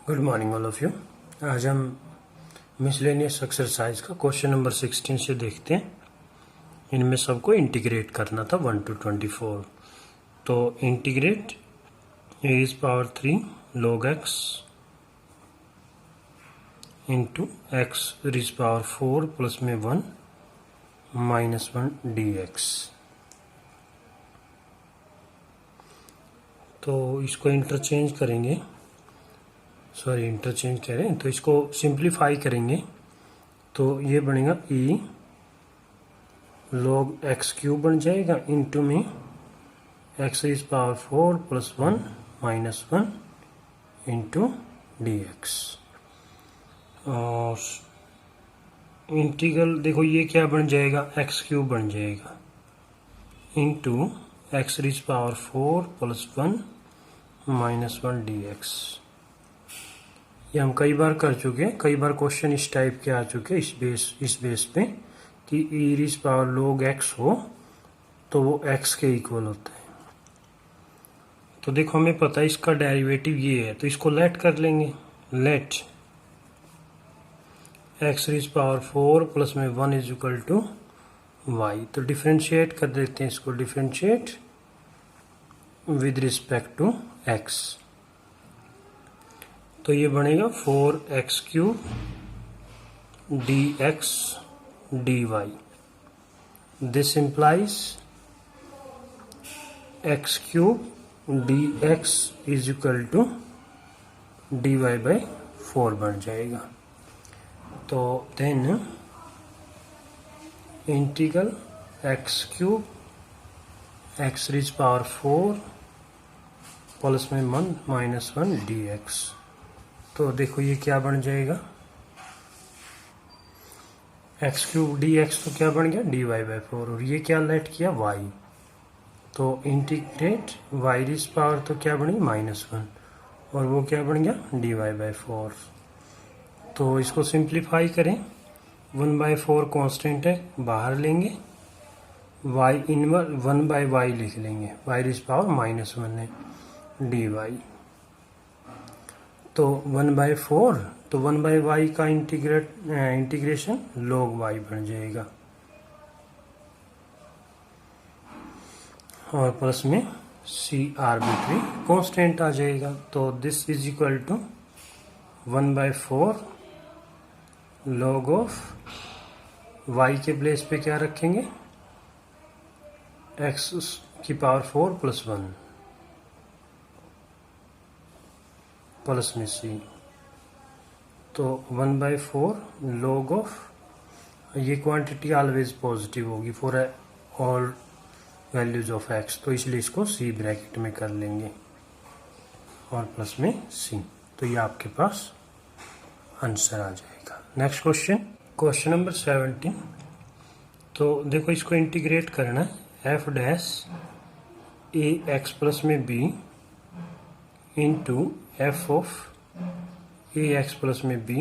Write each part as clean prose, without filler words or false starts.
Good morning all of you. आज हम miscellaneous exercise का क्वेश्चन नंबर 16 से देखते हैं। इनमें सबको इंटीग्रेट करना था 1 to 24। तो integrate e⁻³ log x into x⁻⁴ plus में 1 -1 dx। तो इसको इंटरचेंज करेंगे, इंटरचेंज कह रहे हैं, तो इसको सिंप्लीफाई करेंगे तो ये बनेगा e log x³ बन जाएगा इंटू में x⁻⁴ प्लस 1 -1 इंटू dx। और इंटीग्रल देखो ये क्या बन जाएगा, x³ बन जाएगा इंटू x⁻⁴ प्लस 1 -1 dx। ये हम कई बार कर चुके हैं, कई बार क्वेश्चन इस टाइप के आ चुके हैं इस बेस पे कि e⁻ log x हो तो वो x के इक्वल होता है। तो देखो हमें पता है इसका डेरिवेटिव ये है, तो इसको लेट कर लेंगे। लेट x⁻⁴ प्लस में 1 = y। तो डिफ्रेंशिएट कर देते हैं इसको, differentiate with respect to x। तो ये बनेगा 4x³ dx dy। This implies x³ dx = dy/4 बन जाएगा। तो then integral x³ x⁻⁴ plus में 1 -1 dx। तो देखो ये क्या बन जाएगा, x³ dx तो क्या बन गया dy/4, और ये क्या लेट किया y। तो इंटीग्रेट y⁻⁴ तो क्या बनी -1, और वो क्या बन गया dy/4। तो इसको सिंप्लीफाई करें, 1/4 कांस्टेंट है, बाहर लेंगे, y इनवर्स 1/y लिख लेंगे, y⁻⁻1 है dy। तो 1/4, तो 1/y का इंटीग्रेशन log y बन जाएगा, और प्लस में c आर्बिट्री कांस्टेंट आ जाएगा। तो this is equal to 1/4 log of y के प्लेस पे क्या रखेंगे, x⁻⁴ प्लस 1 प्लस में c। तो 1/4 log ऑफ, ये क्वांटिटी ऑलवेज पॉजिटिव होगी for all values of x, तो इसलिए इसको c ब्रैकेट में कर लेंगे और प्लस में c। तो ये आपके पास आंसर आ जाएगा। Next question number 17। तो देखो इसको इंटीग्रेट करना है, f' ax प्लस में b into f of ax plus में b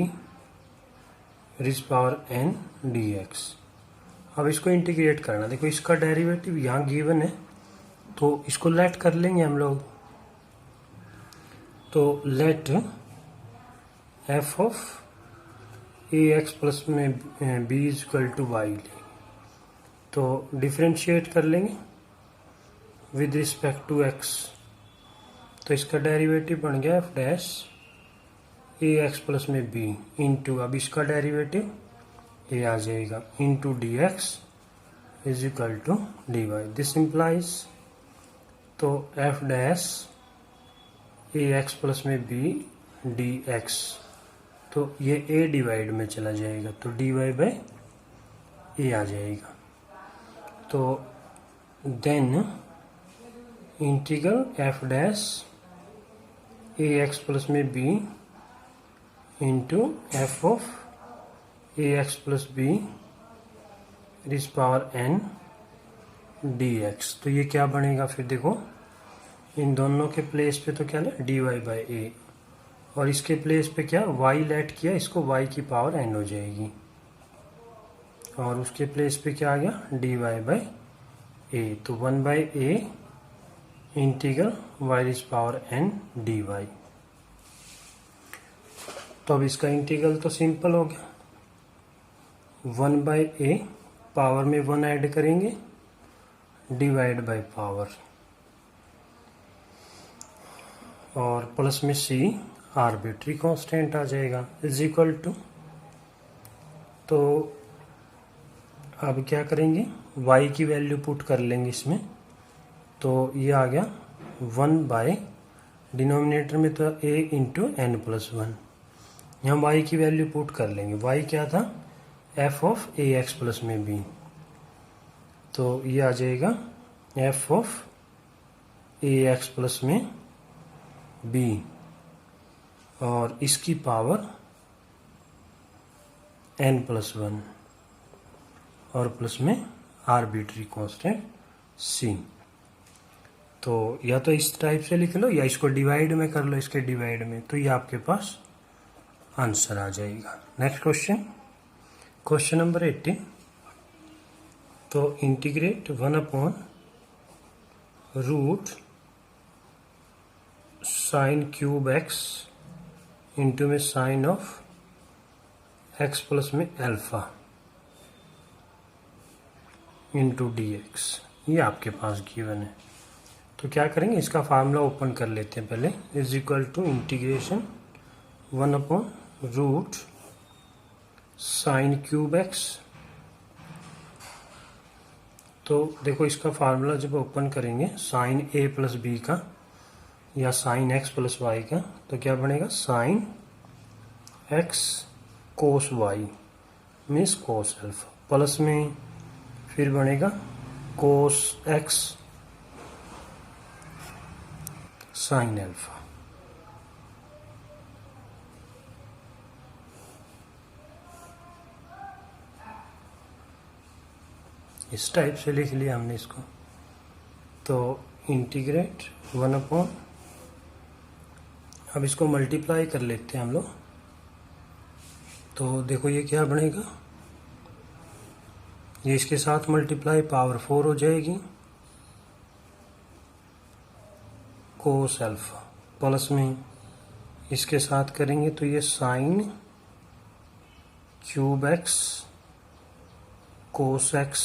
n dx। अब इसको इंटीग्रेट करना, देखो इसका डेरिवेटिव यहाँ गिवन है तो इसको लेट कर लेंगे हम लोग। तो let f of ax plus में b = y लेंगे, तो डिफ्रेंशिएट कर लेंगे विद रिस्पेक्ट टू x। तो इसका डेरिवेटिव बन गया f' ax प्लस में b इंटू, अब इसका डेरिवेटिव ये आ जाएगा into dx = dy। This implies, तो f' ax प्लस में b dx, तो ये a डिवाइड में चला जाएगा तो dy/a आ जाएगा। तो then integral f' ax plus में b into f of ax plus b n dx। तो ये क्या बनेगा फिर, देखो इन दोनों के प्लेस पे तो क्या है dy/a, और इसके प्लेस पे क्या y लेट किया, इसको y की पावर n हो जाएगी, और उसके प्लेस पे क्या आ गया dy/a। तो 1/a इंटीग्रल y⁻n dy। तो अब इसका इंटीग्रल तो सिंपल हो गया, 1/a पावर में 1 ऐड करेंगे डिवाइड बाय पावर और प्लस में c आर्बिट्री कांस्टेंट आ जाएगा इज इक्वल टू, तो अब क्या करेंगे y की वैल्यू पुट कर लेंगे इसमें, तो ये आ गया 1 डिनोमिनेटर में तो a इंटू एन प्लस 1, यहाँ y की वैल्यू पुट कर लेंगे, y क्या था f of A x plus में b, तो ये आ जाएगा f of A x plus में b और इसकी पावर n प्लस 1 और प्लस में आर्बिट्री कांस्टेंट c। तो या तो इस टाइप से लिख लो या इसको डिवाइड में कर लो, इसके डिवाइड में, तो ये आपके पास आंसर आ जाएगा। Next question, question number 18। तो इंटीग्रेट 1/रूट साइन क्यूब एक्स इंटू में साइन ऑफ एक्स प्लस में अल्फा इंटू डी एक्स, ये आपके पास गिवन है। तो क्या करेंगे, इसका फार्मूला ओपन कर लेते हैं पहले, इज इक्वल टू इंटीग्रेशन 1/रूट साइन क्यूब एक्स। तो देखो इसका फार्मूला जब ओपन करेंगे साइन ए प्लस बी का या साइन एक्स प्लस वाई का, तो क्या बनेगा sine x cos y means cos alpha, plus में फिर बनेगा कोस एक्स साइन अल्फा। इस टाइप से लिख लिया हमने इसको। तो इंटीग्रेट 1/, अब इसको मल्टीप्लाई कर लेते हैं हम लोग। तो देखो ये क्या बनेगा, ये इसके साथ मल्टीप्लाई पावर 4 हो जाएगी कोस अल्फा, प्लस में इसके साथ करेंगे तो ये साइन क्यूब एक्स कोस एक्स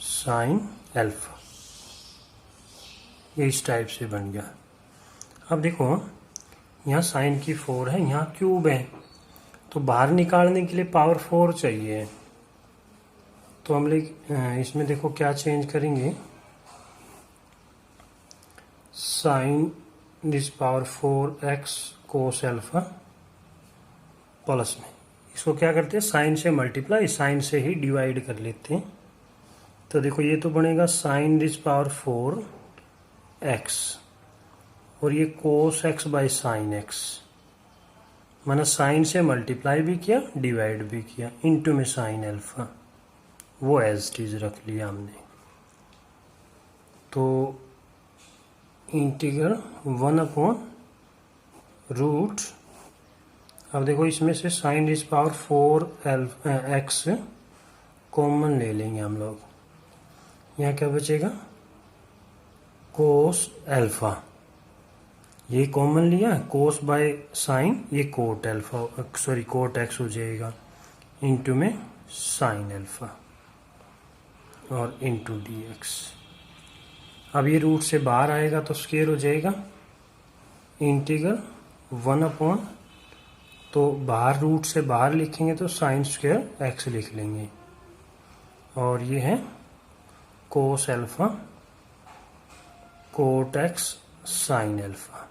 साइन अल्फा, ये इस टाइप से बन गया। अब देखो यहाँ साइन की 4 है, यहाँ क्यूब है, तो बाहर निकालने के लिए पावर 4 चाहिए। तो हम लोग इसमें देखो क्या चेंज करेंगे, sine this power 4x cos alpha plus में इसको क्या करते हैं साइन से मल्टीप्लाई, साइन से ही डिवाइड कर लेते हैं। तो देखो ये तो बनेगा साइन दिस पावर 4x और ये कोस x बाई साइन x, माना साइन से मल्टीप्लाई भी किया डिवाइड भी किया, इनटू में साइन अल्फा, वो एज इट इज रख लिया हमने। तो इंटीग्रल 1/रूट, अब देखो इसमें से sign this power 4x common ले लेंगे हम लोग, यहाँ क्या बचेगा कोस अल्फा, ये कॉमन लिया, कोस बाय साइन ये कोट अल्फा कोट एक्स हो जाएगा, इनटू में साइन अल्फा और इनटू डी एक्स। अब ये रूट से बाहर आएगा तो स्क्वायर हो जाएगा, इंटीग्रल 1/, तो बाहर रूट से बाहर लिखेंगे तो साइन स्क्वायर एक्स लिख लेंगे, और ये है cos alpha cot x sine alpha.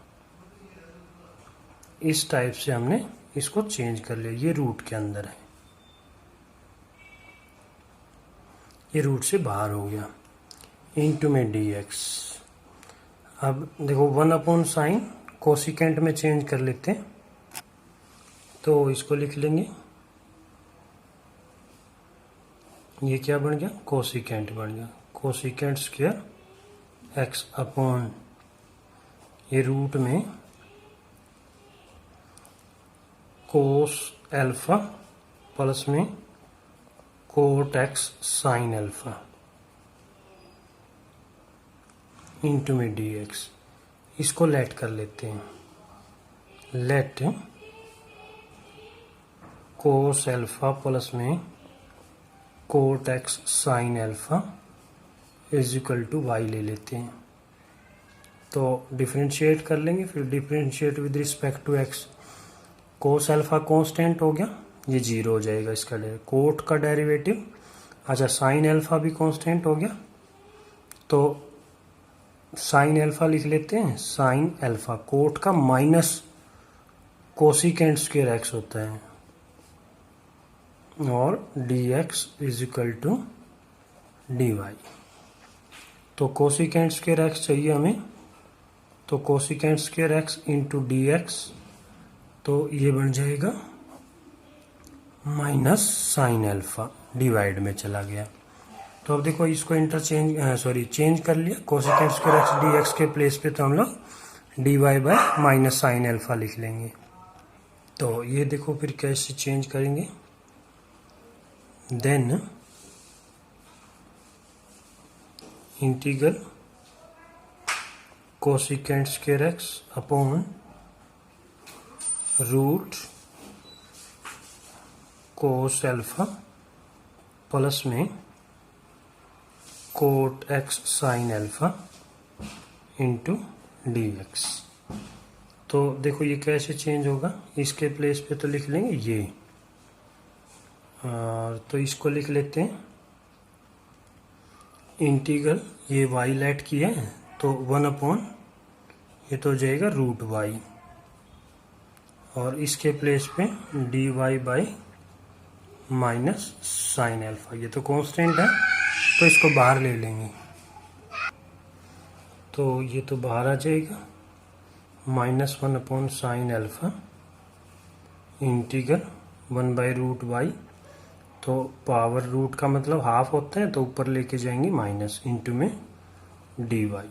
इस टाइप से हमने इसको चेंज कर लिया, ये रूट के अंदर है, ये रूट से बाहर हो गया, इनटू में डी एक्स। अब देखो 1/साइन कोसिकेंट में चेंज कर लेते हैं, तो इसको लिख लेंगे, ये क्या बन गया कोसिकेंट बन गया, कोसिकेंट स्क्वायर एक्स अपॉन ये रूट में कोस अल्फा प्लस में cot x sine alpha into में डी एक्स। इसको लेट कर लेते हैं, लेट कोस एल्फा प्लस में cot x sine alpha is equal to y ले लेते हैं। तो डिफरेंशिएट कर लेंगे, फिर differentiate with respect to x. Cos alpha constant हो गया, ये 0 हो जाएगा इसका कोट का डेरिवेटिव। अच्छा, साइन एल्फा भी कांस्टेंट हो गया, तो साइन एल्फा लिख लेते हैं, साइन एल्फा कोट का माइनस कोसिकेंट स्क्वायर एक्स होता है, और d x is equal to d y. तो कोसिकेंट स्क्वायर एक्स चाहिए हमें, तो cosecant square x into d x, तो ये बन जाएगा माइनस साइन एल्फा, डिवाइड में चला गया। तो अब देखो इसको चेंज कर लिया, cosecant square x d x के प्लेस पे तो हम लोग d y by minus sine alpha लिख लेंगे। तो ये देखो फिर कैसे चेंज करेंगे, then integral cosecant square x upon root cos alpha plus में cot x sine alpha into d x. तो देखो ये कैसे चेंज होगा, इसके प्लेस पे तो लिख लेंगे ये, तो इसको लिख लेते हैं इंटीग्रल, ये y लेट की है तो 1 ये तो हो जाएगा रूट वाई, और इसके प्लेस पे d y by minus sine alpha, ये तो कांस्टेंट है तो इसको बाहर ले लेंगे, तो ये तो बाहर आ जाएगा -1 साइन एल्फा इंटीग्रल 1/√y। तो पावर रूट का मतलब हाफ होता है, तो ऊपर लेके जाएंगे माइनस, इंटू में डी वाई,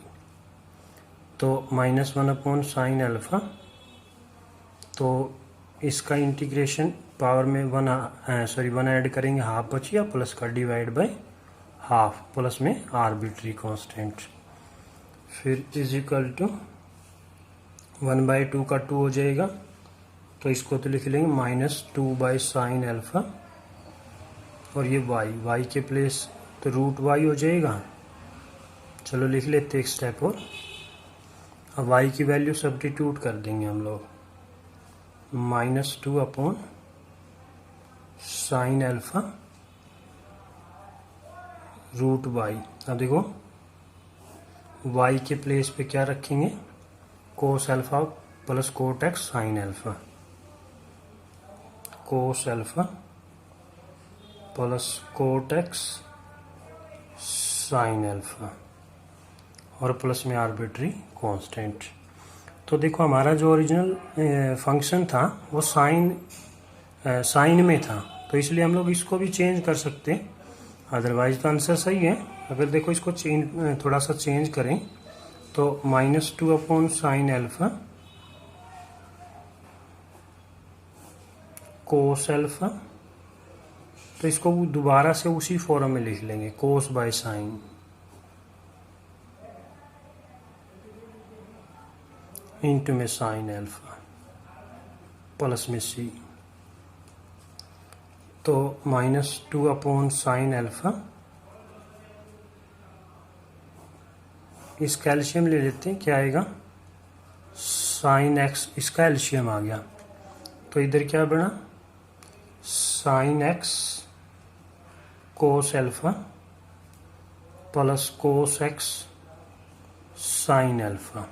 तो -1 साइन एल्फा, तो इसका इंटीग्रेशन पावर में 1 ऐड करेंगे, हाफ बच गया, प्लस का डिवाइड बाय हाफ, प्लस में आर्बिट्री कांस्टेंट, फिर इज इक्वल टू 1/2 का 2 हो जाएगा, तो इसको तो लिख लेंगे -2 साइन एल्फा, और ये y के प्लेस तो रूट वाई हो जाएगा। चलो लिख लेते एक स्टेप और, अब y की वैल्यू सब्स्टिट्यूट कर देंगे हम लोग, -2 साइन एल्फा रूट वाई। अब देखो y के प्लेस पे क्या रखेंगे, कोस alpha plus coat x sine alpha, कोस alpha plus coat x sine alpha, और प्लस में आर्बिट्री कांस्टेंट। तो देखो हमारा जो ओरिजिनल फंक्शन था वो साइन में था, तो इसलिए हम लोग इसको भी चेंज कर सकते हैं, अदरवाइज तो आंसर सही है। अगर देखो इसको थोड़ा सा चेंज करें तो -2 साइन एल्फा कोस एल्फा, तो इसको दोबारा से उसी फॉर्म में लिख लेंगे, कोस बाय साइन इंटू में साइन एल्फा प्लस में सी, तो -2 साइन एल्फा, इसका एलसीएम ले लेते हैं, क्या आएगा साइन एक्स, इसका एलसीएम आ गया, तो इधर क्या बना sign x cos alpha plus cos x sine alpha,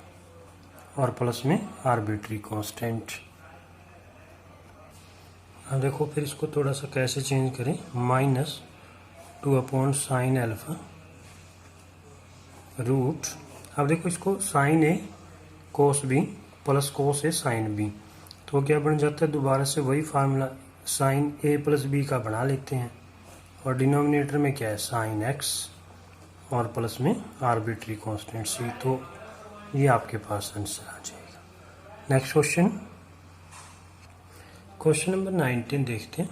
और प्लस में आर्बिट्री कांस्टेंट। अब देखो फिर इसको थोड़ा सा कैसे चेंज करें, -2 साइन एल्फा रूट, अब देखो इसको साइन ए कोस बी प्लस कोस ए साइन बी, तो क्या बन जाता है, दोबारा से वही फार्मूला साइन ए प्लस बी का बना लेते हैं, और डिनोमिनेटर में क्या है साइन एक्स, और प्लस में आर्बिट्री कांस्टेंट सी, तो ये आपके पास आंसर आ जाएगा। नेक्स्ट क्वेश्चन नंबर 19 देखते हैं,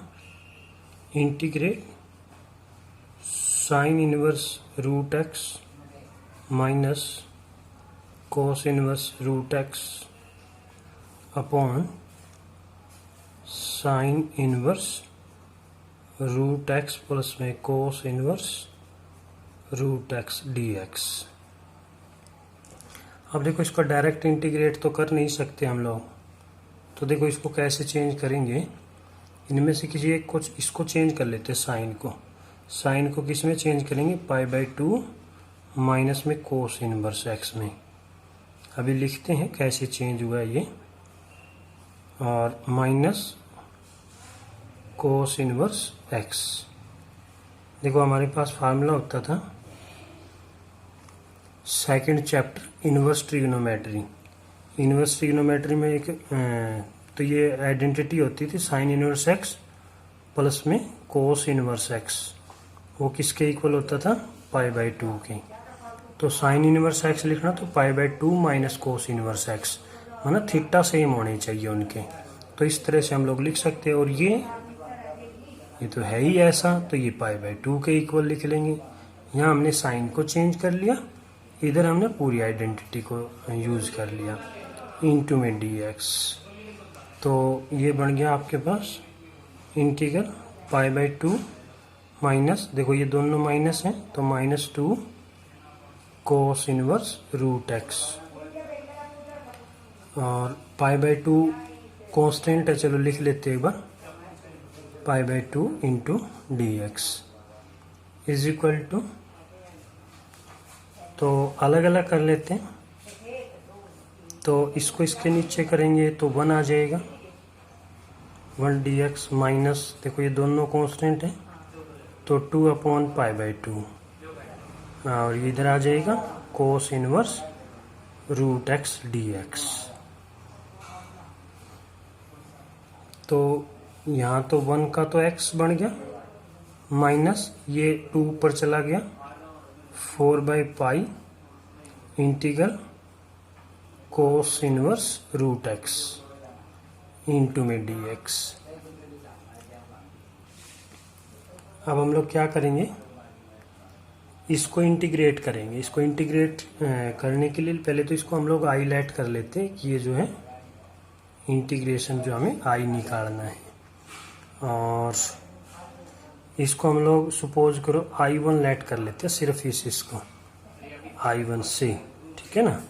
integrate sine inverse root x minus cos inverse root x upon sine inverse root x plus में cos inverse root x d x. अब देखो इसको डायरेक्ट इंटीग्रेट तो कर नहीं सकते हम लोग, तो देखो इसको कैसे चेंज करेंगे। इनमें से किसी एक को इसको चेंज कर लेते हैं, साइन को किस में चेंज करेंगे, π/2 माइनस में कोस इनवर्स एक्स में। अभी लिखते हैं कैसे चेंज हुआ ये, और माइनस कोस इनवर्स एक्स। देखो हमारे पास फार्मूला होता था second chapter inverse trigonometry. Inverse trigonometry में एक तो ये आइडेंटिटी होती थी साइन इनवर्स एक्स प्लस में कोस इनवर्स एक्स, वो किसके इक्वल होता था, π/2 के। तो साइन इनवर्स एक्स लिखना तो π/2 माइनस कोस इनवर्स एक्स, मतलब थीटा सेम होने चाहिए उनके। तो इस तरह से हम लोग लिख सकते हैं, और ये तो है ही ऐसा, तो ये π/2 के इक्वल लिख लेंगे। यहाँ हमने साइन को चेंज कर लिया, इधर हमने पूरी आइडेंटिटी को यूज कर लिया, इनटू में dx। तो ये बन गया आपके पास इंटीग्रल π/2 माइनस, देखो ये दोनों माइनस हैं तो -2 कोस इनवर्स रूट एक्स, और π/2 कांस्टेंट है, चलो लिख लेते हैं एक बार, π/2 into dx is equal to, तो अलग अलग कर लेते हैं। तो इसको इसके नीचे करेंगे तो 1 आ जाएगा, 1 dx माइनस, देखो ये दोनों कांस्टेंट है तो 2/π/2, और इधर आ जाएगा cos inverse root x dx। तो यहाँ तो 1 का तो x बन गया, माइनस ये 2 ऊपर चला गया, 4/π integral cos inverse root x into में dx। अब हम लोग क्या करेंगे, इसको इंटीग्रेट करेंगे। इसको इंटीग्रेट करने के लिए पहले तो इसको हम लोग हाईलाइट कर लेते हैं कि ये जो है इंटीग्रेशन जो हमें आई निकालना है, और इसको हम लोग सपोज करो I1 लेट कर लेते हैं, सिर्फ इसको I1 से, ठीक है ना।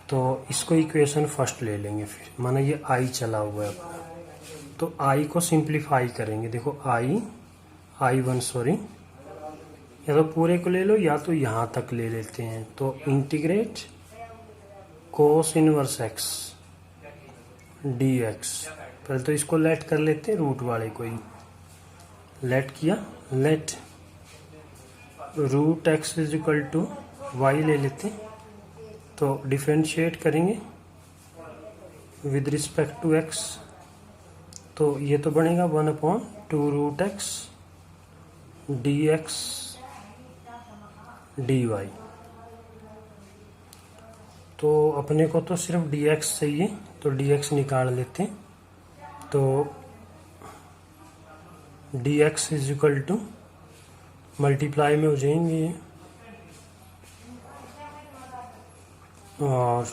तो इसको इक्वेशन फर्स्ट ले लेंगे, फिर माना ये I चला हुआ है अपना, तो I को सिंप्लीफाई करेंगे। देखो I1 सॉरी, या तो पूरे को ले लो या तो यहाँ तक ले लेते हैं। तो integrate cos inverse x dx, पहले तो इसको लेट कर लेते हैं, रूट वाले को ही लेट किया, let root x is equal to y ले लेते, तो डिफरेंशिएट करेंगे विद रिस्पेक्ट टू एक्स। तो ये तो बनेगा 1/2 रूट एक्स dx dy। तो अपने को तो सिर्फ dx चाहिए, तो dx निकाल लेते हैं। तो dx is equal to multiply में हो जाएंगे ये, और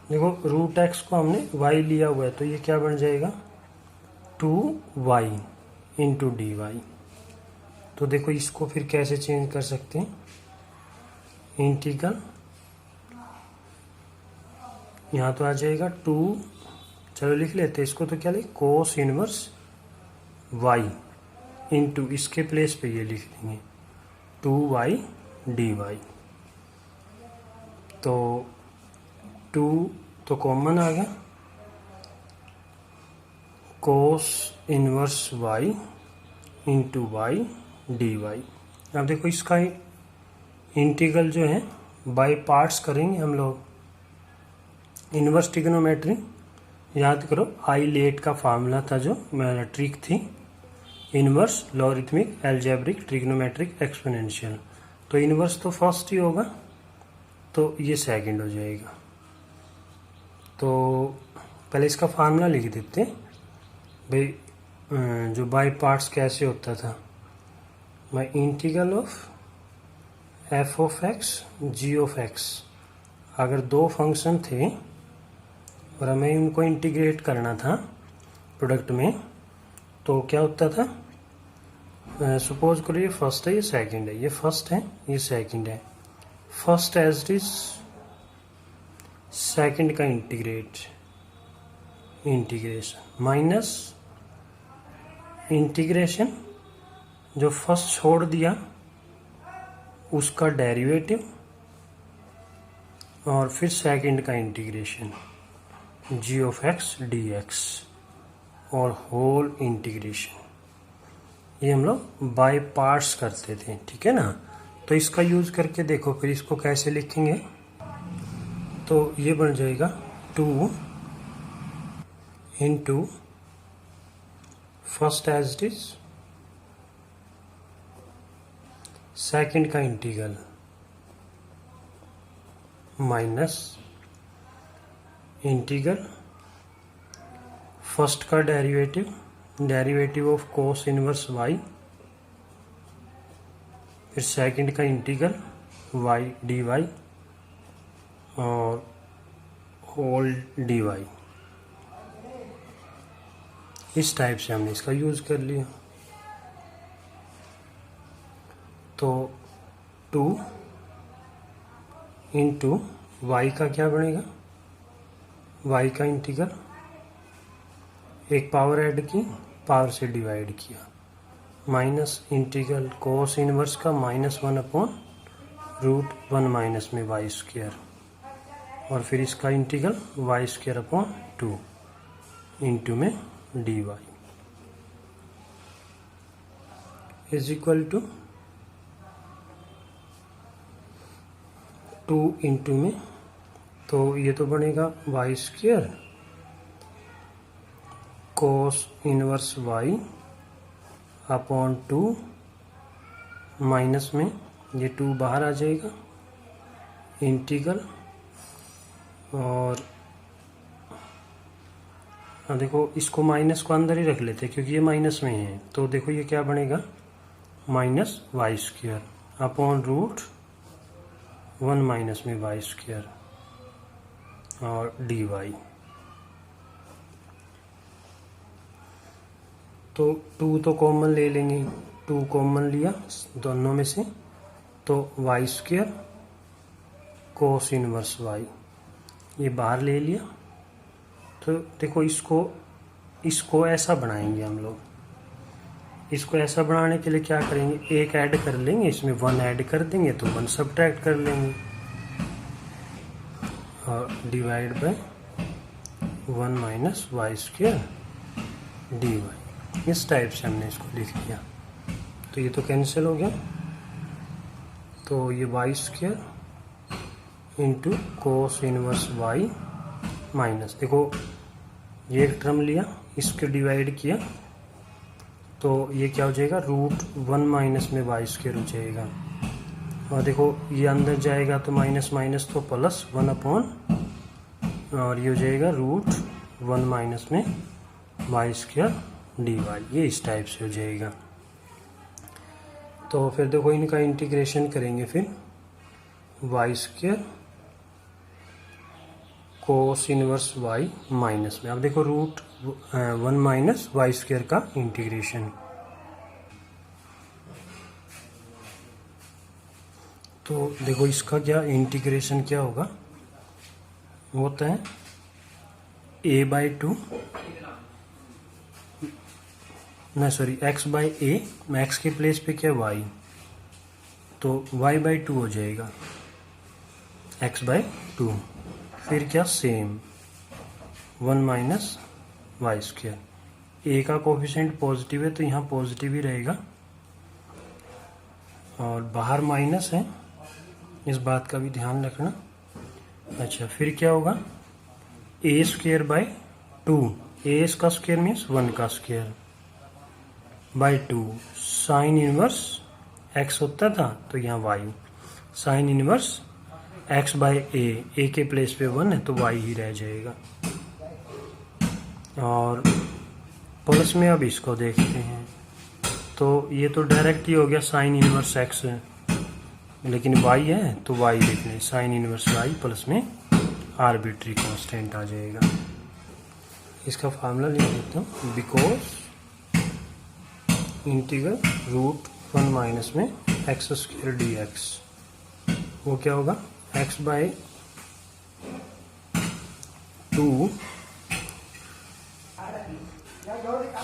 देखो रूट एक्स को हमने y लिया हुआ है, तो ये क्या बन जाएगा 2y इंटू डी वाई। तो देखो इसको फिर कैसे चेंज कर सकते हैं, इंटीग्रल यहाँ तो आ जाएगा 2, चलो लिख लेते हैं इसको, तो क्या लिख, कोस इनवर्स y इंटू, इसके प्लेस पे ये लिख देंगे 2y dy। तो 2 तो कॉमन आ गया, cos inverse y into y dy। अब देखो इसका इंटीग्रल जो है बाय पार्ट्स करेंगे हम लोग। इनवर्स ट्रिग्नोमेट्री याद करो, आई लेट का फार्मूला था जो मेरा ट्रिक थी, inverse logarithmic algebraic trigonometric exponential. तो इनवर्स तो फर्स्ट ही होगा, तो ये सेकंड हो जाएगा। तो पहले इसका फार्मूला लिख देते भाई, जो बाय पार्ट्स कैसे होता था, by integral of f of x g of x अगर दो फंक्शन थे और हमें उनको इंटीग्रेट करना था प्रोडक्ट में, तो क्या होता था, सपोज करो ये फर्स्ट है, ये सेकंड है, ये फर्स्ट है, ये सेकंड है। First as it is second का इंटीग्रेशन माइनस इंटीग्रेशन जो फर्स्ट छोड़ दिया उसका डेरिवेटिव, और फिर सेकंड का integration G of x d x और होल इंटीग्रेशन। ये हम लोग बाय पार्ट्स करते थे, ठीक है ना। तो इसका यूज करके देखो फिर इसको कैसे लिखेंगे। तो ये बन जाएगा 2 into first as it is second का इंटीग्रल माइनस इंटीग्रल फर्स्ट का derivative of cos inverse y, फिर सेकंड का इंटीग्रल वाई डी वाई और होल डी वाई। इस टाइप से हमने इसका यूज कर लिया। तो 2 इंटू वाई का क्या बनेगा, वाई का इंटीग्रल, एक पावर ऐड की, पावर से डिवाइड किया, माइनस इंटीग्रल कोस इनवर्स का -1 अपॉन √1 माइनस में वाई स्क्वायर, और फिर इसका integral y square upon 2 into में d y is equal to 2 into में, तो ये तो बनेगा y square cos inverse y upon 2 minus में ये 2 बाहर आ जाएगा, इंटीग्रल, और देखो इसको माइनस को अंदर ही रख लेते हैं क्योंकि ये माइनस में है। तो देखो ये क्या बनेगा, minus y square upon √1 minus में वाई स्क्वायर और डी वाई। तो 2 तो कॉमन ले लेंगे, 2 कॉमन लिया दोनों में से, तो y square cos inverse y ये बाहर ले लिया। तो देखो इसको ऐसा बनाएंगे हम लोग। इसको ऐसा बनाने के लिए क्या करेंगे, एक ऐड कर लेंगे, इसमें 1 ऐड कर देंगे तो 1 सब्ट्रैक्ट कर लेंगे, और divide by 1 minus y square d y. इस टाइप से हमने इसको लिख लिया। तो ये तो कैंसिल हो गया, तो ये y square into cos inverse y minus, देखो ये एक टर्म लिया, इसके डिवाइड किया, तो ये क्या हो जाएगा, √1 माइनस में वाई स्क्वायर हो जाएगा, और देखो ये अंदर जाएगा तो माइनस माइनस तो +1 अपॉन, और ये हो जाएगा √1 माइनस में वाई स्क्वायर डी वाई। ये इस टाइप से हो जाएगा। तो फिर देखो इनका इंटीग्रेशन करेंगे, फिर y square cos inverse y minus में, अब देखो √1 माइनस वाई स्क्वायर का इंटीग्रेशन। तो देखो इसका क्या इंटीग्रेशन क्या होगा, होता है a/2 x/a, x के प्लेस पे क्या y, तो y/2 हो जाएगा x/2, फिर क्या सेम 1 माइनस वाई स्क्वायर, ए का कोफिशिएंट पॉजिटिव है तो यहाँ पॉजिटिव ही रहेगा, और बाहर माइनस है, इस बात का भी ध्यान रखना। अच्छा फिर क्या होगा, a²/2, a का स्क्वायर मीन्स 1 का square by 2, sine inverse x होता था तो यहाँ y, sine inverse x/a, a के प्लेस पे 1 है तो y ही रह जाएगा। और प्लस में अब इसको देखते हैं, तो ये तो डायरेक्ट ही हो गया साइन इनवर्स x है, लेकिन y है तो y लिख लें, साइन इनवर्स y प्लस में आर्बिट्री कांस्टेंट आ जाएगा। इसका फार्मूला लिख देता हूँ, बिकॉज इंटीग्रल रूट 1 माइनस में एक्स स्क्वायर डी एक्स, वो क्या होगा x by 2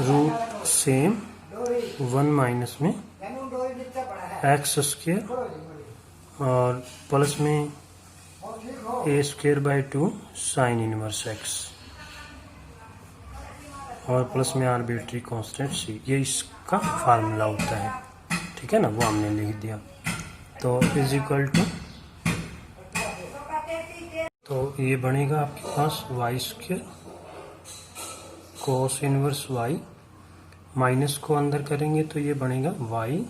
root same 1 minus में एक्स स्क्वायर और प्लस में a square by 2 sine inverse x और प्लस में आर्बिट्री कांस्टेंट सी, ये इसका फार्मूला होता है। ठीक है ना, वो हमने लिख दिया। तो इज इक्वल टू, तो ये बनेगा आपके पास y square cos inverse y, minus को अंदर करेंगे तो ये बनेगा y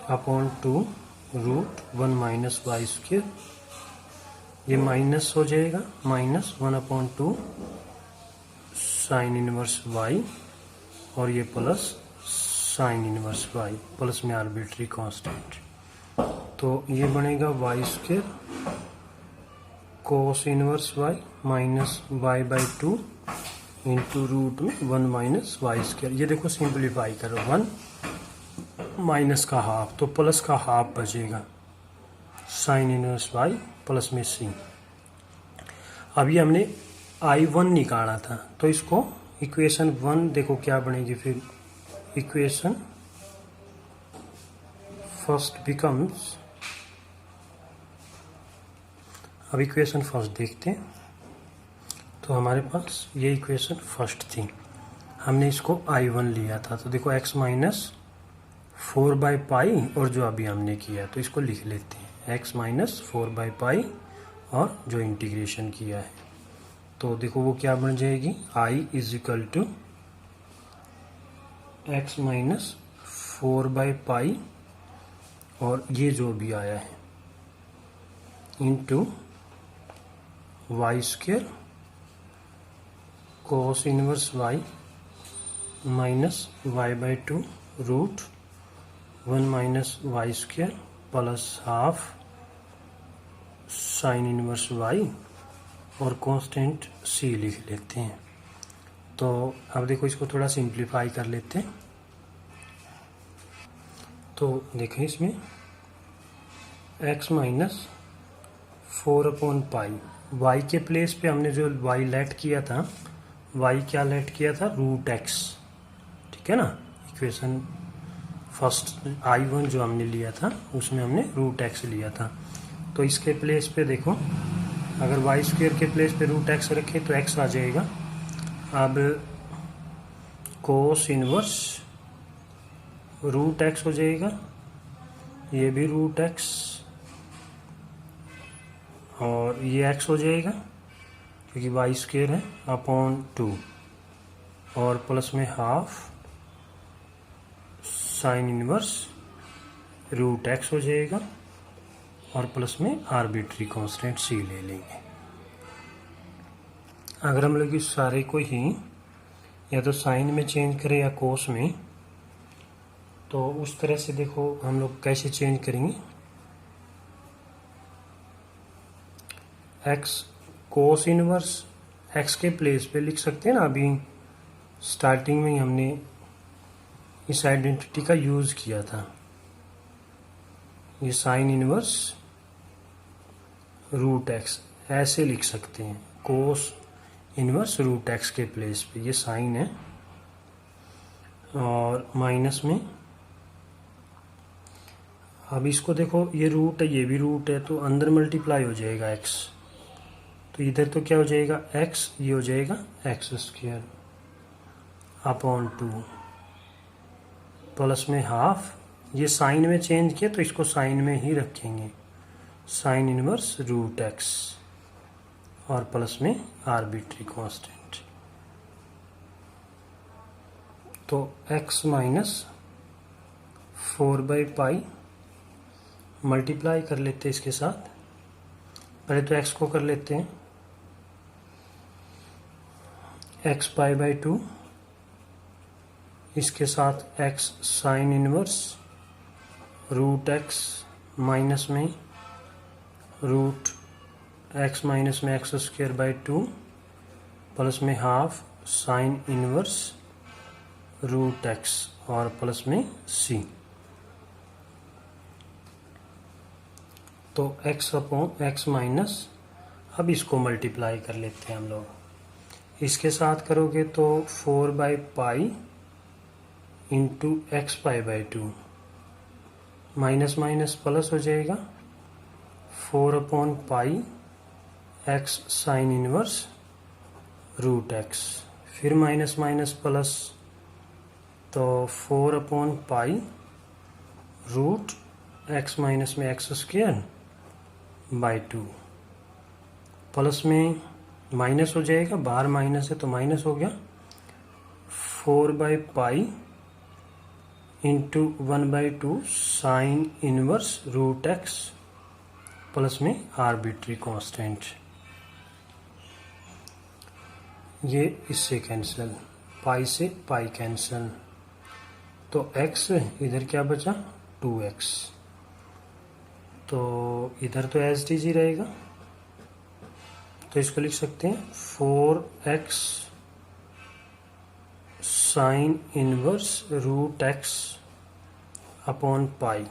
upon 2 root 1 minus y square, ये माइनस हो जाएगा minus 1 upon 2 sine inverse y और ये plus sine inverse y plus में आर्बिट्री कांस्टेंट। तो ये बनेगा y square cos inverse y minus y by 2 into root में 1 माइनस वाई स्क्वायर। ये देखो सिंप्लीफाई करो, 1 माइनस का हाफ तो प्लस का हाफ बचेगा, साइन इनवर्स वाई प्लस में सी। अभी हमने I1 निकाला था तो इसको इक्वेशन 1 देखो क्या बनेगी फिर, इक्वेशन फर्स्ट बिकम्स, अब इक्वेशन फर्स्ट देखते हैं। तो हमारे पास ये इक्वेशन फर्स्ट थी, हमने इसको I1 लिया था, तो देखो x माइनस 4 बाई पाई और जो अभी हमने किया तो इसको लिख लेते हैं x माइनस 4 बाई पाई और जो इंटीग्रेशन किया है, तो देखो वो क्या बन जाएगी, I is equal to x minus 4 by pi और ये जो भी आया है into y square cos inverse y minus y by 2 root 1 minus y square plus half sine inverse y और कांस्टेंट सी लिख लेते हैं। तो अब देखो इसको थोड़ा सिंप्लीफाई कर लेते हैं। तो देखें इसमें x minus 4 upon pi, y के प्लेस पे हमने जो y लेट किया था, y क्या लेट किया था, रूट x। ठीक है ना, इक्वेशन फर्स्ट I1 जो हमने लिया था उसमें हमने रूट x लिया था। तो इसके प्लेस पे देखो, अगर वाई स्क्वेयर के प्लेस पे रूट x रखे तो x आ जाएगा। अब कोस इनवर्स रूट x हो जाएगा, ये भी रूट x और ये x हो जाएगा क्योंकि वाई स्क्वेयर है अपॉन 2 और प्लस में half sine inverse root x हो जाएगा और प्लस में आर्बिट्री कांस्टेंट c ले लेंगे। अगर हम लोग इस सारे को ही या तो साइन में चेंज करें या कोस में, तो उस तरह से देखो हम लोग कैसे चेंज करेंगे, x कोस इनवर्स x के प्लेस पे लिख सकते हैं ना, अभी स्टार्टिंग में ही हमने इस आइडेंटिटी का यूज किया था, ये साइन इनवर्स रूट x ऐसे लिख सकते हैं, कोस इनवर्स रूट x के प्लेस पे, ये साइन है और माइनस में, अब इसको देखो ये रूट है ये भी रूट है तो अंदर मल्टीप्लाई हो जाएगा x, तो इधर तो क्या हो जाएगा x, ये हो जाएगा एक्स स्क्वायर अपॉन 2 प्लस में हाफ, ये साइन में चेंज किया तो इसको साइन में ही रखेंगे, साइन इनवर्स रूट x और प्लस में आर्बिट्री कांस्टेंट। तो x minus 4 by pi multiply कर लेते हैं इसके साथ, पहले तो x को कर लेते हैं, x पाई बाई 2 इसके साथ x sine inverse root x minus में रूट एक्स माइनस में एक्स स्क्वायर बाई 2 प्लस में half sine inverse root x और प्लस में सी। तो x अपॉन एक्स माइनस, अब इसको मल्टीप्लाई कर लेते हैं हम लोग। इसके साथ करोगे तो 4/पाई into x pi by 2, minus minus plus हो जाएगा 4/पाई x sine inverse root x, फिर माइनस माइनस प्लस, तो 4/पाई रूट एक्स माइनस में एक्स स्क्वायर बाई 2, प्लस में माइनस हो जाएगा, बाहर माइनस है तो माइनस हो गया 4/पाई into 1/2 sine inverse root x plus में आर्बिट्री कांस्टेंट। ये इससे कैंसिल, पाई से पाई कैंसिल, तो x इधर क्या बचा 2x, तो इधर तो एज टी जी रहेगा, तो इसको लिख सकते हैं 4x sine inverse root x upon pi,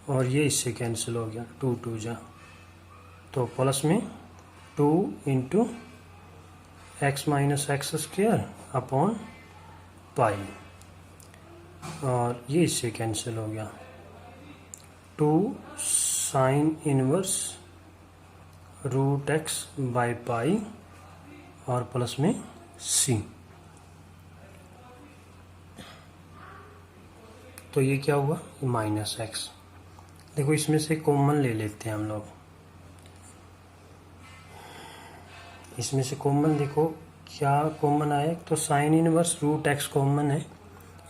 और ये इससे कैंसिल हो गया 2 2 जा, तो प्लस में 2 into x minus x square upon pi, और ये इससे कैंसिल हो गया 2 sine inverse root x by pi और प्लस में सी। तो ये क्या हुआ माइनस एक्स। देखो इसमें से कॉमन ले लेते हैं हम लोग, इसमें से कॉमन देखो क्या कॉमन आया, एक तो sine inverse root x common है,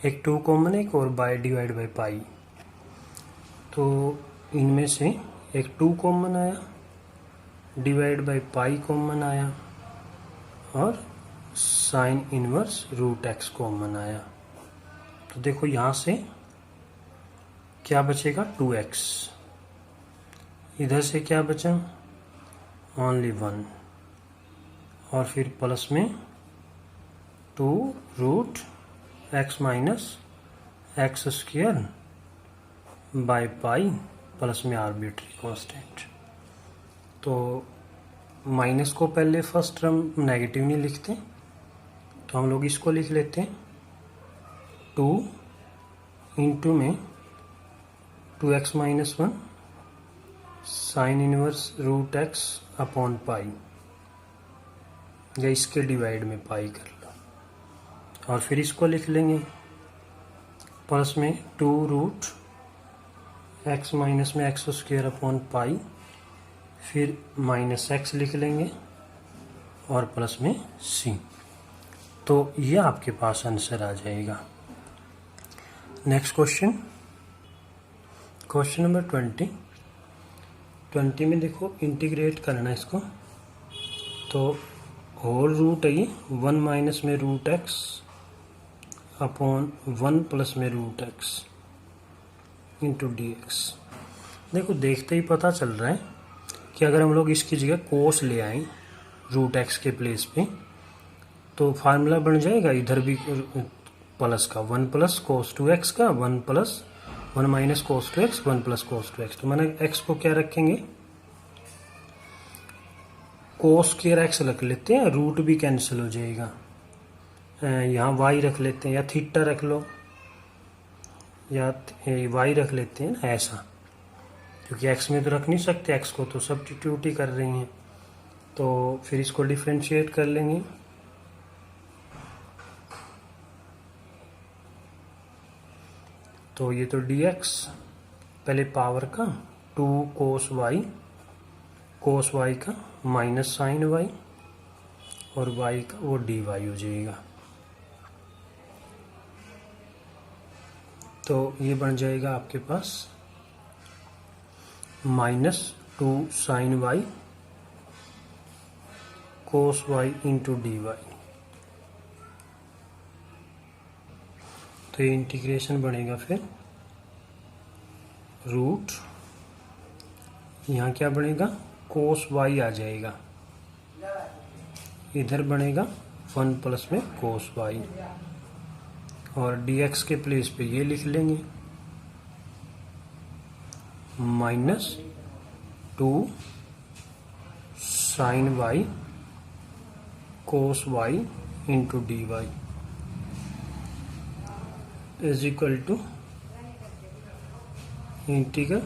एक 2 कॉमन है, एक और बाई डिवाइड बाई पाई, तो इनमें से एक 2 कॉमन आया, डिवाइड बाई पाई कॉमन आया, और sine inverse root x common आया। तो देखो यहाँ से क्या बचेगा 2x, इधर से क्या बचा ओनली 1, और फिर प्लस में 2 root x minus x square by pi plus में आर्बिट्री कांस्टेंट। तो माइनस को पहले फर्स्ट टर्म नेगेटिव नहीं लिखते, तो हम लोग इसको लिख लेते हैं 2 इंटू में 2x minus 1 sine inverse root x upon pi, या इसके डिवाइड में पाई कर लो, और फिर इसको लिख लेंगे प्लस में 2 रूट एक्स माइनस में एक्स स्क्वायर अपॉन पाई, फिर माइनस एक्स लिख लेंगे और प्लस में सी। तो ये आपके पास आंसर आ जाएगा। नेक्स्ट क्वेश्चन, क्वेश्चन नंबर 20 में देखो इंटीग्रेट करना है इसको, तो होल रूट है ये 1 माइनस में रूट एक्स अपॉन 1 प्लस में root x into d x. देखो देखते ही पता चल रहा है कि अगर हम लोग इसकी जगह कोस ले आए रूट एक्स के प्लेस पे, तो फार्मूला बन जाएगा इधर भी प्लस का 1 प्लस कोस 2x का 1 प्लस 1 माइनस कोस 2x 1 प्लस कोस 2x। तो मैंने x को क्या रखेंगे कोस स्क्वायर एक्स रख लेते हैं, रूट भी कैंसिल हो जाएगा, यहाँ y रख लेते हैं, या थीटा रख लो, या y रख लेते हैं ना ऐसा, क्योंकि x में तो रख नहीं सकते, x को तो सब्स्टिट्यूट ही कर रही हैं, तो फिर इसको डिफ्रेंशिएट कर लेंगे। तो ये तो dx पहले पावर का 2 कोस y का माइनस साइन y, और y का वो dy हो जाएगा। तो ये बन जाएगा आपके पास -2 साइन y कोस y इंटू डी वाई। तो ये इंटीग्रेशन बनेगा फिर रूट, यहाँ क्या बनेगा, कोस वाई आ जाएगा, इधर बनेगा 1 प्लस में कोस वाई, और dx के प्लेस पे ये लिख लेंगे -2 sine y cos y into d y is equal to integral.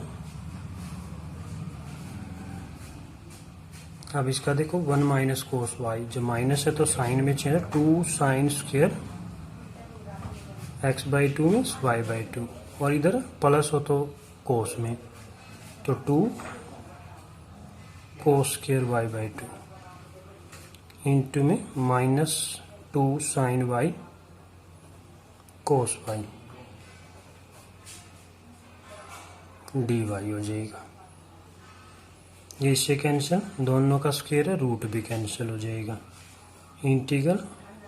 अब इसका देखो 1 माइनस कोस वाई, जब माइनस है तो साइन में change, 2 sine square x/2 means y/2, और इधर प्लस हो तो कोस में, तो 2 कोस स्क्वायर y/2 इंटू में -2 sine y cos y d Y हो जाएगा। ये इससे कैंसिल, दोनों का स्क्वायर है, रूट भी कैंसिल हो जाएगा। इंटीग्रल,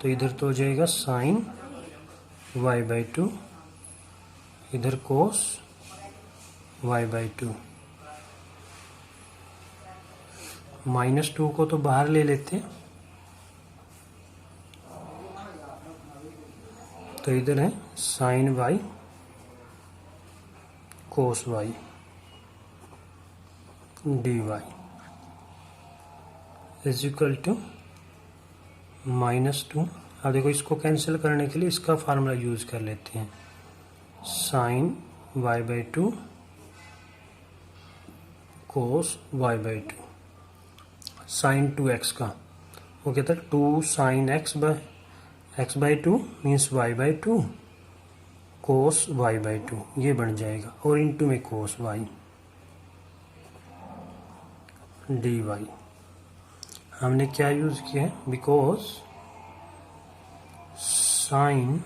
तो इधर तो हो जाएगा साइन y/2, इधर कोस y/2, -2 को तो बाहर ले लेते हैं, तो इधर है sine y cos y d y is equal to -2। अब देखो इसको कैंसिल करने के लिए इसका फार्मूला यूज कर लेते हैं, साइन y/2 कोस y/2, साइन 2x का वो कहता है 2 साइन x/2 मीन्स y/2 कोस y/2, ये बन जाएगा, और इंटू में कोस y डी वाई। हमने क्या यूज किया है, बिकॉज साइन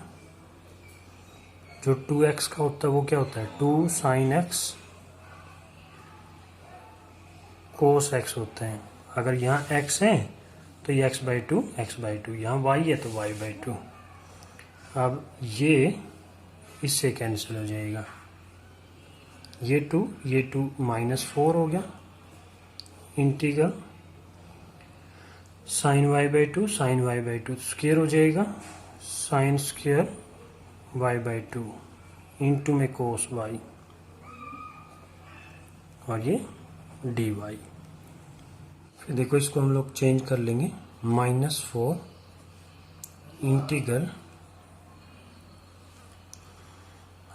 जो 2x का होता है वो क्या होता है, 2 साइन x कोस x होता है। अगर यहाँ x है तो ये x/2, यहाँ y है तो y/2। अब ये इससे कैंसिल हो जाएगा, ये 2 -4 हो गया, इंटीग्रल साइन y/2 स्क्वायर हो जाएगा, साइन स्क्वायर y/2 इंटू में कोस y, और ये डी वाई। फिर देखो इसको हम लोग चेंज कर लेंगे, -4 इंटीग्रल,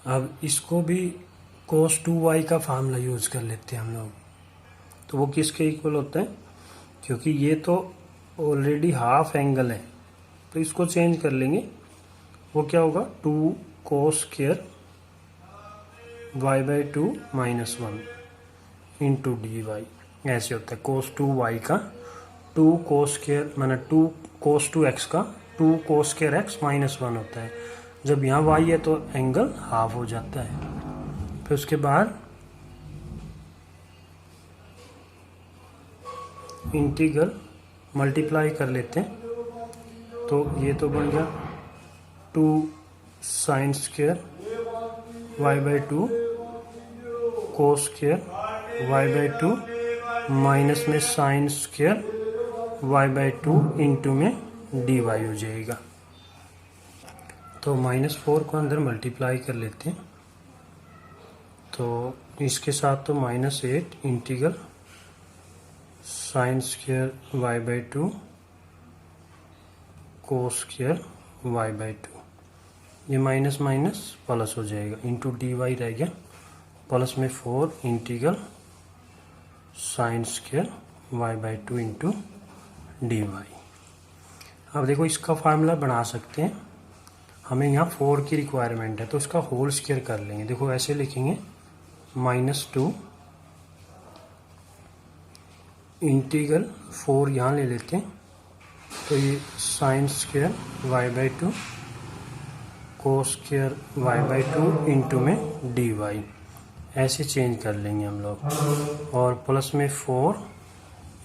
अब इसको भी cos 2y का फार्मूला यूज कर लेते हैं हम लोग, तो वो किसके इक्वल होता है, क्योंकि ये तो ऑलरेडी हाफ एंगल है, तो इसको चेंज कर लेंगे, वो क्या होगा, 2 cos square y/2 -1 into d y, ऐसे होता है। cos 2y का 2 कोस स्क्वायर माना 2 कोस 2x का 2 कोस स्क्वायर x -1 होता है। जब यहाँ y है तो एंगल हाफ हो जाता है। फिर उसके बाद इंटीग्रल मल्टीप्लाई कर लेते हैं, तो ये तो बन गया 2 साइन स्क्वायर y/2 कोस स्क्वायर y/2 माइनस में साइन स्क्वायर y/2 इंटू में dy हो जाएगा। तो -4 को अंदर मल्टीप्लाई कर लेते हैं, तो इसके साथ तो -8 इंटीग्रल साइन स्क्वायर y/2 कोस स्क्वायर y/2, ये माइनस माइनस प्लस हो जाएगा, इंटू डी वाई रह गया, प्लस में 4 integral sine square y/2 into d y. अब देखो इसका फार्मूला बना सकते हैं, हमें यहाँ 4 की रिक्वायरमेंट है, तो इसका होल स्क्वायर कर लेंगे। देखो ऐसे लिखेंगे, -2 इंटीग्रल 4 यहाँ ले लेते हैं, तो ये साइन स्क्वायर y/2 कोस स्क्वायर y/2 इंटू में डी वाई, ऐसे चेंज कर लेंगे हम लोग, और प्लस में 4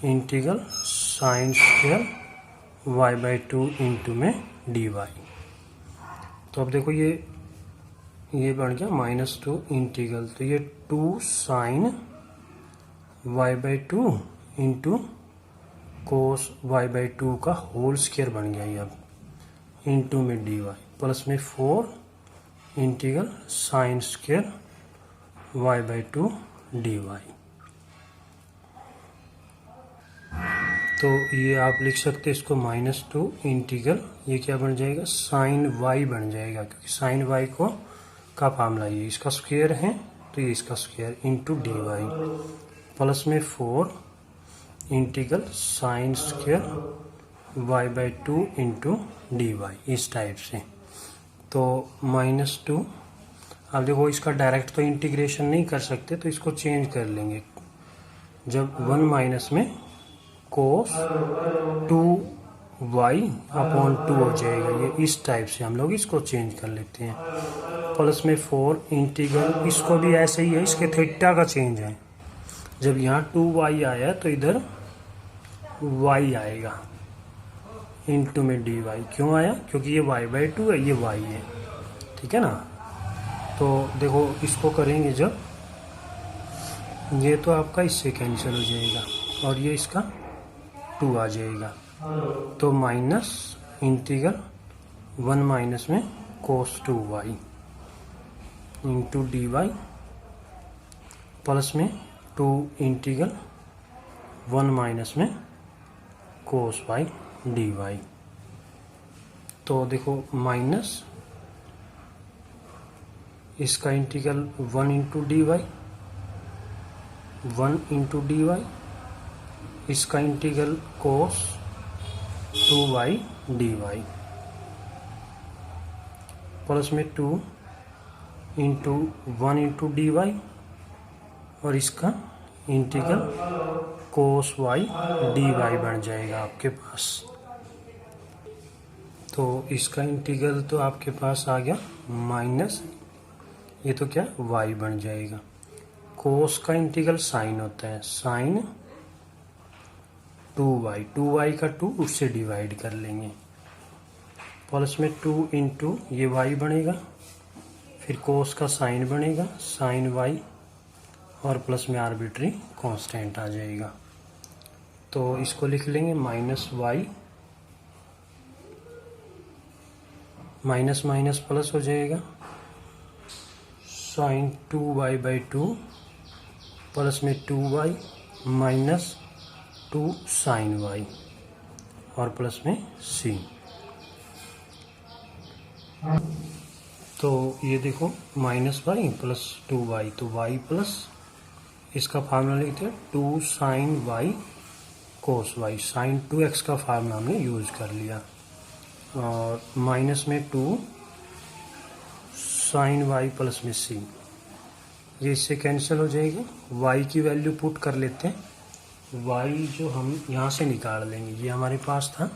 integral sine square y/2 into में डी वाई। तो अब देखो ये ये बन गया -2 इंटीग्रल, तो ये 2 sign y/2 into cos y/2 का होल स्क्वायर बन गया ये। अब इंटू में dy प्लस में 4 integral sine square y/2 dy। तो ये आप लिख सकते हैं इसको -2 इंटीग्रल, ये क्या बन जाएगा साइन y बन जाएगा, क्योंकि साइन y को का फार्मूला ये इसका स्क्वायर है, तो ये इसका स्क्वायर इंटू dy प्लस में 4 integral sine square y/2 into dy, इस टाइप से। तो -2, अब देखो इसका डायरेक्ट तो इंटीग्रेशन नहीं कर सकते, तो इसको चेंज कर लेंगे। जब 1 माइनस में कोस 2y/2 हो जाएगा, ये इस टाइप से हम लोग इसको चेंज कर लेते हैं। प्लस में 4 इंटीग्रल, इसको भी ऐसे ही है, इसके थीटा का चेंज है। जब यहाँ 2y आया तो इधर y आएगा इंटू में dy। क्यों आया? क्योंकि ये y/2 है, ये y है, ठीक है ना। तो देखो इसको करेंगे जब, ये तो आपका इससे कैंसिल हो जाएगा और ये इसका 2 आ जाएगा, तो माइनस इंटीग्रल 1 माइनस में कोस 2y इंटू dy प्लस में 2 इंटीग्रल 1 माइनस में कोस y dy। तो देखो माइनस इसका integral 1 into dy, 1 into dy, इसका इंटीग्रल कोस 2y dy प्लस में 2 इंटू 1 इंटू dy और इसका इंटीग्रल कोस y dy बन जाएगा आपके पास। तो इसका इंटीग्रल तो आपके पास आ गया माइनस, ये तो क्या y बन जाएगा। कोस का इंटीग्रल साइन होता है, साइन 2y का 2 उससे डिवाइड कर लेंगे, प्लस में 2 इंटू ये y बनेगा, फिर कोस का साइन बनेगा साइन y और प्लस में आर्बिट्री कांस्टेंट आ जाएगा। तो इसको लिख लेंगे minus y, minus minus plus हो जाएगा, साइन 2y/2 प्लस में 2y माइनस 2 साइन y और प्लस में c। तो ये देखो माइनस y प्लस 2y, तो y प्लस इसका फार्मूला लिखते हैं 2 साइन y कोस y, साइन 2x का फार्मूला हमने यूज कर लिया, और माइनस में 2 साइन y प्लस में c, ये इससे कैंसिल हो जाएगा। y की वैल्यू पुट कर लेते हैं, y जो हम यहाँ से निकाल लेंगे, ये हमारे पास था,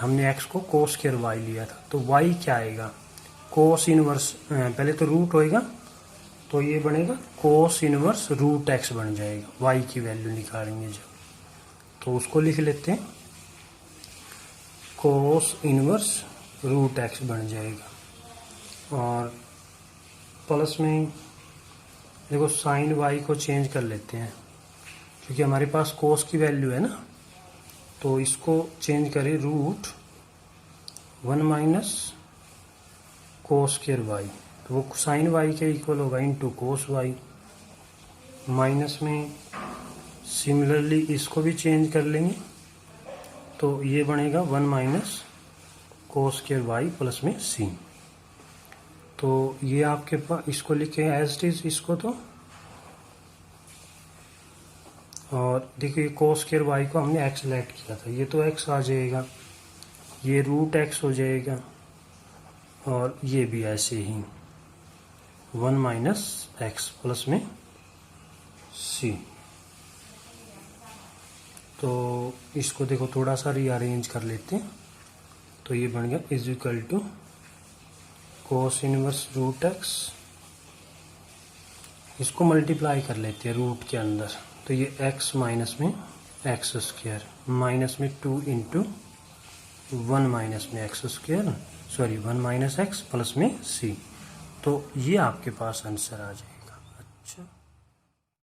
हमने x को कोस स्क्वायर y लिया था, तो y क्या आएगा कोस इनवर्स, पहले तो रूट होएगा, तो ये बनेगा कोस इनवर्स रूट x बन जाएगा। y की वैल्यू निकालेंगे जब, तो उसको लिख लेते हैं कोस इनवर्स रूट x बन जाएगा, और प्लस में देखो साइन y को चेंज कर लेते हैं, क्योंकि हमारे पास कोस की वैल्यू है ना, तो इसको चेंज करें root 1 minus cos square y, तो वो साइन y के इक्वल होगा इंटू कोस y, माइनस में सिमिलरली इसको भी चेंज कर लेंगे, तो ये बनेगा 1 minus cos square y plus में c। तो ये आपके पास, इसको लिखे एज इट इज इसको, तो और देखिए कोस स्क्वायर y को हमने x लेट किया था, ये तो x आ जाएगा, ये रूट x हो जाएगा, और ये भी ऐसे ही 1 माइनस x प्लस में c। तो इसको देखो थोड़ा सा रीअरेंज कर लेते हैं, तो ये बन गया is equal to cos inverse root x, इसको मल्टीप्लाई कर लेते हैं रूट के अंदर, तो ये x माइनस में एक्स स्क्वायर माइनस में 2 इंटू 1 माइनस में x square, sorry 1 minus x plus में c, तो ये आपके पास आंसर आ जाएगा। अच्छा।